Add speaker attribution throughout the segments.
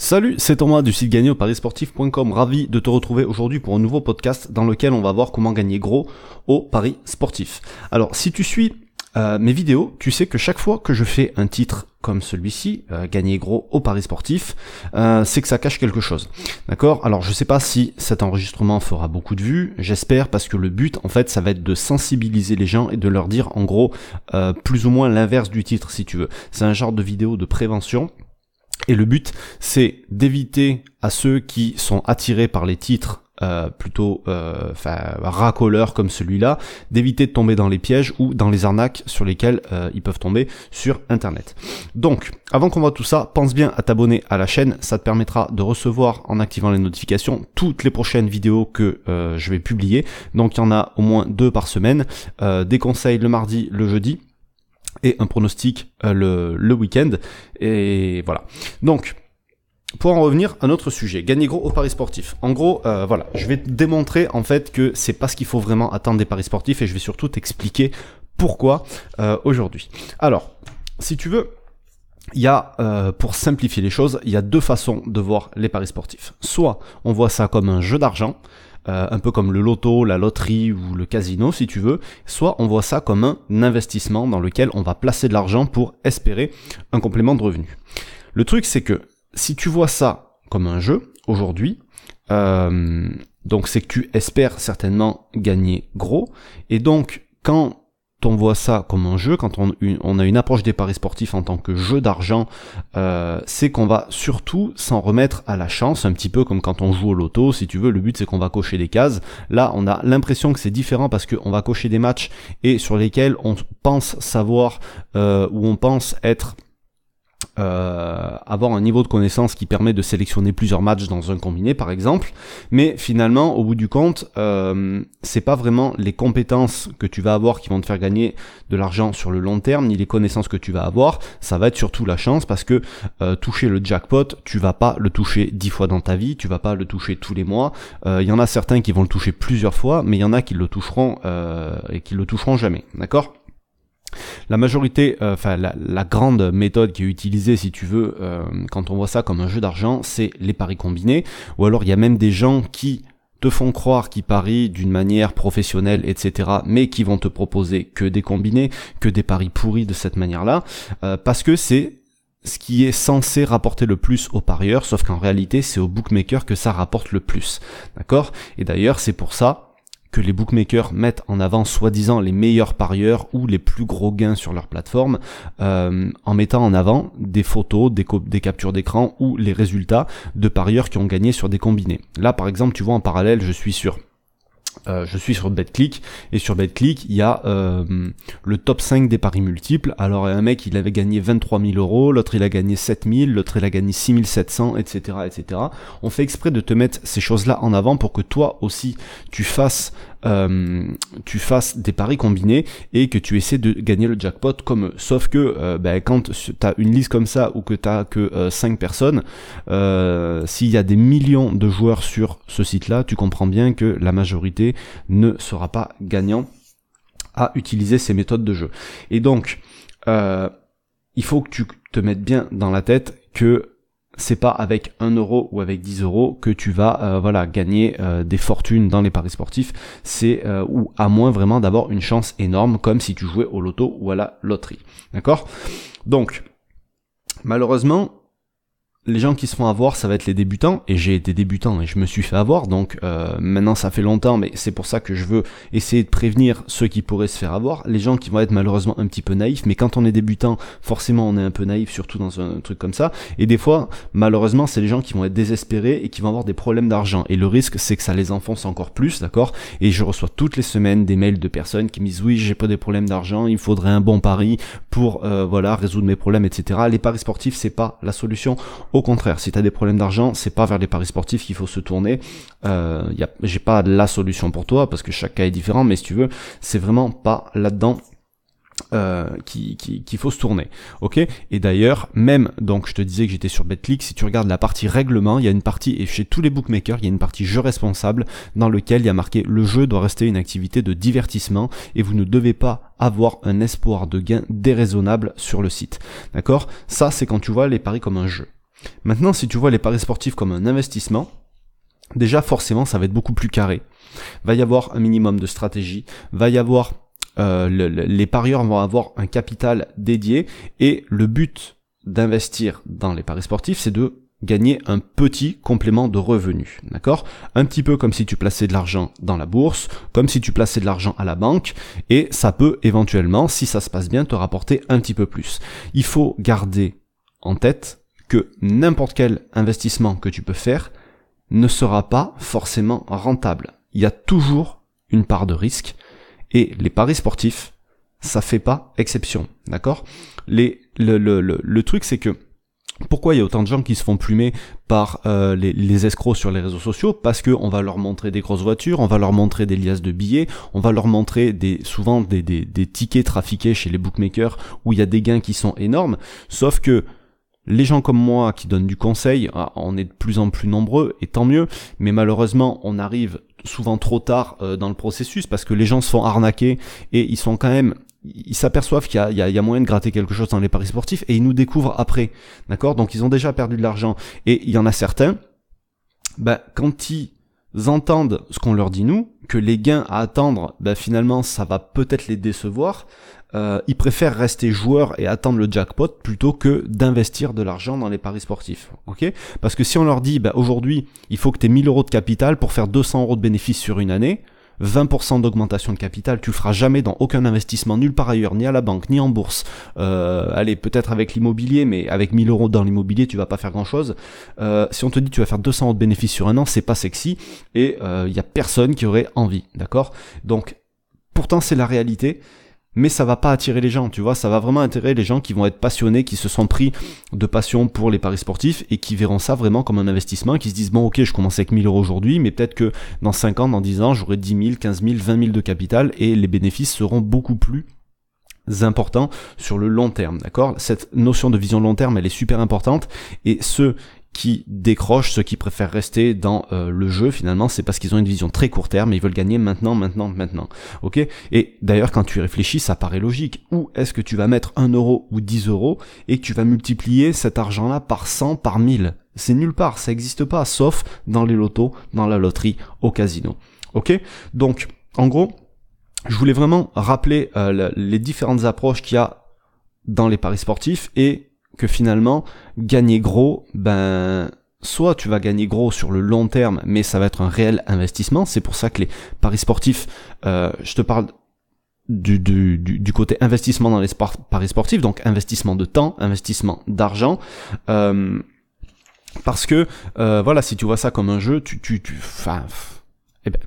Speaker 1: Salut, c'est Thomas du site gagner-au-paris-sportif.com. Ravi de te retrouver aujourd'hui pour un nouveau podcast dans lequel on va voir comment gagner gros au paris sportif. Alors, si tu suis mes vidéos, tu sais que chaque fois que je fais un titre comme celui-ci, gagner gros au paris sportif, c'est que ça cache quelque chose. D'accord? Alors, je sais pas si cet enregistrement fera beaucoup de vues, j'espère, parce que le but, en fait, ça va être de sensibiliser les gens et de leur dire, en gros, plus ou moins l'inverse du titre, si tu veux. C'est un genre de vidéo de prévention. Et le but, c'est d'éviter à ceux qui sont attirés par les titres plutôt racoleurs comme celui-là, d'éviter de tomber dans les pièges ou dans les arnaques sur lesquelles ils peuvent tomber sur Internet. Donc, avant qu'on voit tout ça, pense bien à t'abonner à la chaîne, ça te permettra de recevoir en activant les notifications toutes les prochaines vidéos que je vais publier. Donc, il y en a au moins 2 par semaine, des conseils le mardi, le jeudi, et un pronostic le week-end, et voilà. Donc, pour en revenir à notre sujet, gagner gros au paris sportif. En gros, voilà, je vais te démontrer en fait que c'est pas ce qu'il faut vraiment attendre des paris sportifs, et je vais surtout t'expliquer pourquoi aujourd'hui. Alors, si tu veux, il y a, pour simplifier les choses, il y a 2 façons de voir les paris sportifs. Soit on voit ça comme un jeu d'argent, un peu comme le loto, la loterie ou le casino si tu veux, soit on voit ça comme un investissement dans lequel on va placer de l'argent pour espérer un complément de revenu. Le truc c'est que si tu vois ça comme un jeu aujourd'hui, donc c'est que tu espères certainement gagner gros, et donc quand on voit ça comme un jeu, quand on a une approche des paris sportifs en tant que jeu d'argent, c'est qu'on va surtout s'en remettre à la chance, un petit peu comme quand on joue au loto, si tu veux, le but c'est qu'on va cocher des cases. Là, on a l'impression que c'est différent parce qu'on va cocher des matchs et sur lesquels on pense savoir, ou on pense être avoir un niveau de connaissance qui permet de sélectionner plusieurs matchs dans un combiné par exemple, mais finalement au bout du compte c'est pas vraiment les compétences que tu vas avoir qui vont te faire gagner de l'argent sur le long terme, ni les connaissances que tu vas avoir, ça va être surtout la chance, parce que toucher le jackpot, tu vas pas le toucher 10 fois dans ta vie, tu vas pas le toucher tous les mois, il y en a certains qui vont le toucher plusieurs fois, mais il y en a qui le toucheront et qui le toucheront jamais, d'accord? La majorité, la grande méthode qui est utilisée, si tu veux, quand on voit ça comme un jeu d'argent, c'est les paris combinés, ou alors il y a même des gens qui te font croire qu'ils parient d'une manière professionnelle, etc., mais qui vont te proposer que des combinés, que des paris pourris de cette manière-là, parce que c'est ce qui est censé rapporter le plus aux parieurs, sauf qu'en réalité, c'est aux bookmakers que ça rapporte le plus, d'accord? Et d'ailleurs, c'est pour ça que les bookmakers mettent en avant soi-disant les meilleurs parieurs ou les plus gros gains sur leur plateforme, en mettant en avant des photos, des captures d'écran ou les résultats de parieurs qui ont gagné sur des combinés. Là par exemple, tu vois, en parallèle, je suis sur BetClick, et sur BetClick il y a le top 5 des paris multiples. Alors un mec il avait gagné 23 000 euros, l'autre il a gagné 7 000, l'autre il a gagné 6 700, etc., etc. On fait exprès de te mettre ces choses-là en avant pour que toi aussi tu fasses des paris combinés et que tu essaies de gagner le jackpot comme eux. Sauf que quand t'as une liste comme ça ou que t'as que 5 personnes, s'il y a des millions de joueurs sur ce site-là, tu comprends bien que la majorité ne sera pas gagnant à utiliser ces méthodes de jeu. Et donc, il faut que tu te mettes bien dans la tête que c'est pas avec 1 euro ou avec 10 euros que tu vas gagner des fortunes dans les paris sportifs, c'est ou à moins vraiment d'avoir une chance énorme comme si tu jouais au loto ou à la loterie. D'accord? Donc, malheureusement, les gens qui se font avoir, ça va être les débutants, et j'ai été débutant et je me suis fait avoir, donc maintenant ça fait longtemps, mais c'est pour ça que je veux essayer de prévenir ceux qui pourraient se faire avoir, les gens qui vont être malheureusement un petit peu naïfs, mais quand on est débutant, forcément on est un peu naïf, surtout dans un truc comme ça, et des fois, malheureusement, c'est les gens qui vont être désespérés et qui vont avoir des problèmes d'argent, et le risque c'est que ça les enfonce encore plus, d'accord? Et je reçois toutes les semaines des mails de personnes qui me disent oui, j'ai pas des problèmes d'argent, il faudrait un bon pari pour résoudre mes problèmes, etc. Les paris sportifs, c'est pas la solution. Au contraire, si tu as des problèmes d'argent, c'est pas vers les paris sportifs qu'il faut se tourner. J'ai pas la solution pour toi parce que chaque cas est différent, mais si tu veux, c'est vraiment pas là-dedans qu'il faut se tourner. Ok? Et d'ailleurs, même, donc je te disais que j'étais sur BetClick, si tu regardes la partie règlement, il y a une partie, et chez tous les bookmakers, il y a une partie jeu responsable dans lequel il y a marqué le jeu doit rester une activité de divertissement et vous ne devez pas avoir un espoir de gain déraisonnable sur le site. D'accord? Ça, c'est quand tu vois les paris comme un jeu. Maintenant, si tu vois les paris sportifs comme un investissement, déjà forcément ça va être beaucoup plus carré. Va y avoir un minimum de stratégie, va y avoir les parieurs vont avoir un capital dédié, et le but d'investir dans les paris sportifs, c'est de gagner un petit complément de revenus, d'accord? Un petit peu comme si tu plaçais de l'argent dans la bourse, comme si tu plaçais de l'argent à la banque, et ça peut éventuellement, si ça se passe bien, te rapporter un petit peu plus. Il faut garder en tête que n'importe quel investissement que tu peux faire ne sera pas forcément rentable. Il y a toujours une part de risque, et les paris sportifs, ça fait pas exception, d'accord? Le truc, c'est que pourquoi il y a autant de gens qui se font plumer par les escrocs sur les réseaux sociaux? Parce que on va leur montrer des grosses voitures, on va leur montrer des liasses de billets, on va leur montrer souvent des tickets trafiqués chez les bookmakers où il y a des gains qui sont énormes. Sauf que les gens comme moi qui donnent du conseil, on est de plus en plus nombreux, et tant mieux, mais malheureusement on arrive souvent trop tard dans le processus, parce que les gens se font arnaquer, et ils s'aperçoivent qu'il y a moyen de gratter quelque chose dans les paris sportifs, et ils nous découvrent après, d'accord? Donc ils ont déjà perdu de l'argent, et il y en a certains, quand ils entendent ce qu'on leur dit nous, que les gains à attendre, finalement ça va peut-être les décevoir, ils préfèrent rester joueurs et attendre le jackpot plutôt que d'investir de l'argent dans les paris sportifs, ok? Parce que si on leur dit, aujourd'hui, il faut que tu aies 1000 euros de capital pour faire 200 euros de bénéfice sur une année, 20% d'augmentation de capital, tu le feras jamais dans aucun investissement, nulle part ailleurs, ni à la banque, ni en bourse. Allez, peut-être avec l'immobilier, mais avec 1000 euros dans l'immobilier, tu vas pas faire grand chose. Si on te dit tu vas faire 200 euros de bénéfice sur un an, c'est pas sexy, et y a personne qui aurait envie, d'accord? Donc, pourtant c'est la réalité, mais ça va pas attirer les gens, tu vois, ça va vraiment attirer les gens qui vont être passionnés, qui se sont pris de passion pour les paris sportifs, et qui verront ça vraiment comme un investissement, qui se disent, bon ok, je commence avec 1000 euros aujourd'hui, mais peut-être que dans 5 ans, dans 10 ans, j'aurai 10 000, 15 000, 20 000 de capital, et les bénéfices seront beaucoup plus importants sur le long terme, d'accord? Cette notion de vision long terme, elle est super importante, et ceux qui décrochent, ceux qui préfèrent rester dans le jeu, finalement, c'est parce qu'ils ont une vision très court terme, et ils veulent gagner maintenant, ok? Et d'ailleurs, quand tu y réfléchis, ça paraît logique. Où est-ce que tu vas mettre 1 euro ou 10 euros, et que tu vas multiplier cet argent-là par 100, par 1000? C'est nulle part, ça n'existe pas, sauf dans les lotos, dans la loterie, au casino, ok? Donc, en gros, je voulais vraiment rappeler les différentes approches qu'il y a dans les paris sportifs, et que finalement, gagner gros, soit tu vas gagner gros sur le long terme, mais ça va être un réel investissement. C'est pour ça que les paris sportifs, je te parle du côté investissement dans les paris sportifs, donc investissement de temps, investissement d'argent, parce que voilà, si tu vois ça comme un jeu,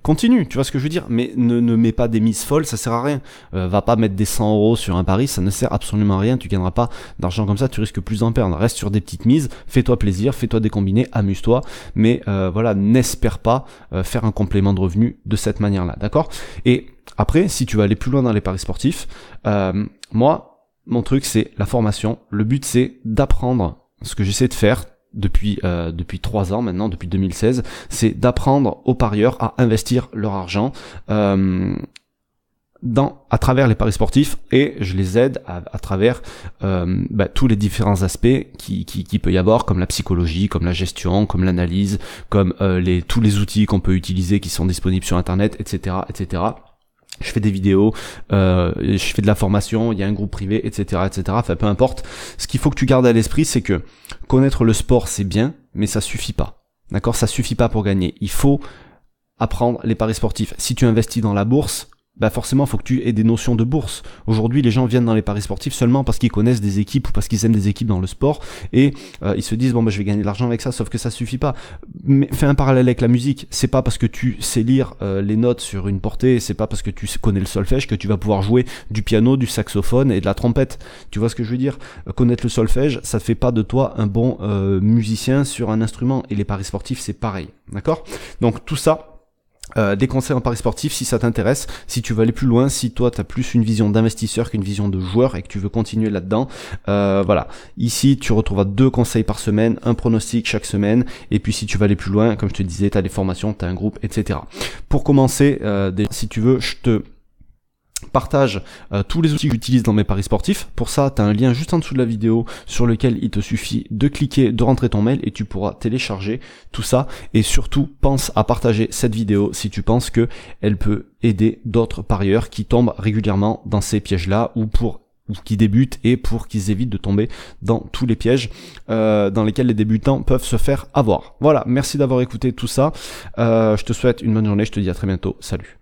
Speaker 1: continue, tu vois ce que je veux dire, mais ne mets pas des mises folles, ça sert à rien. Va pas mettre des 100 euros sur un pari, ça ne sert absolument à rien, tu gagneras pas d'argent comme ça, tu risques plus d'en perdre. Reste sur des petites mises, fais-toi plaisir, fais-toi des combinés, amuse-toi, mais voilà, n'espère pas faire un complément de revenu de cette manière-là, d'accord? Et après, si tu veux aller plus loin dans les paris sportifs, moi, mon truc c'est la formation. Le but c'est d'apprendre ce que j'essaie de faire depuis 3 ans maintenant, depuis 2016, c'est d'apprendre aux parieurs à investir leur argent à travers les paris sportifs, et je les aide à travers tous les différents aspects qui peut y avoir, comme la psychologie, comme la gestion, comme l'analyse, comme tous les outils qu'on peut utiliser qui sont disponibles sur internet, etc. Je fais des vidéos, je fais de la formation, il y a un groupe privé, etc. Enfin, peu importe. Ce qu'il faut que tu gardes à l'esprit, c'est que connaître le sport, c'est bien, mais ça suffit pas. D'accord? Ça suffit pas pour gagner. Il faut apprendre les paris sportifs. Si tu investis dans la bourse, forcément, faut que tu aies des notions de bourse. Aujourd'hui, les gens viennent dans les paris sportifs seulement parce qu'ils connaissent des équipes ou parce qu'ils aiment des équipes dans le sport, et ils se disent, je vais gagner de l'argent avec ça, sauf que ça suffit pas. Mais fais un parallèle avec la musique. C'est pas parce que tu sais lire les notes sur une portée, c'est pas parce que tu connais le solfège que tu vas pouvoir jouer du piano, du saxophone et de la trompette. Tu vois ce que je veux dire? Connaître le solfège, ça fait pas de toi un bon musicien sur un instrument, et les paris sportifs, c'est pareil. D'accord? Donc tout ça, des conseils en paris sportifs si ça t'intéresse, si tu veux aller plus loin, si toi t'as plus une vision d'investisseur qu'une vision de joueur et que tu veux continuer là-dedans, voilà. Ici tu retrouveras 2 conseils par semaine, un pronostic chaque semaine, et puis si tu veux aller plus loin, comme je te disais, t'as des formations, t'as un groupe, etc. Pour commencer, si tu veux, je te Partage tous les outils que j'utilise dans mes paris sportifs. Pour ça, tu as un lien juste en dessous de la vidéo sur lequel il te suffit de cliquer, de rentrer ton mail et tu pourras télécharger tout ça. Et surtout, pense à partager cette vidéo si tu penses que elle peut aider d'autres parieurs qui tombent régulièrement dans ces pièges-là ou qui débutent et pour qu'ils évitent de tomber dans tous les pièges dans lesquels les débutants peuvent se faire avoir. Voilà, merci d'avoir écouté tout ça. Je te souhaite une bonne journée, je te dis à très bientôt. Salut.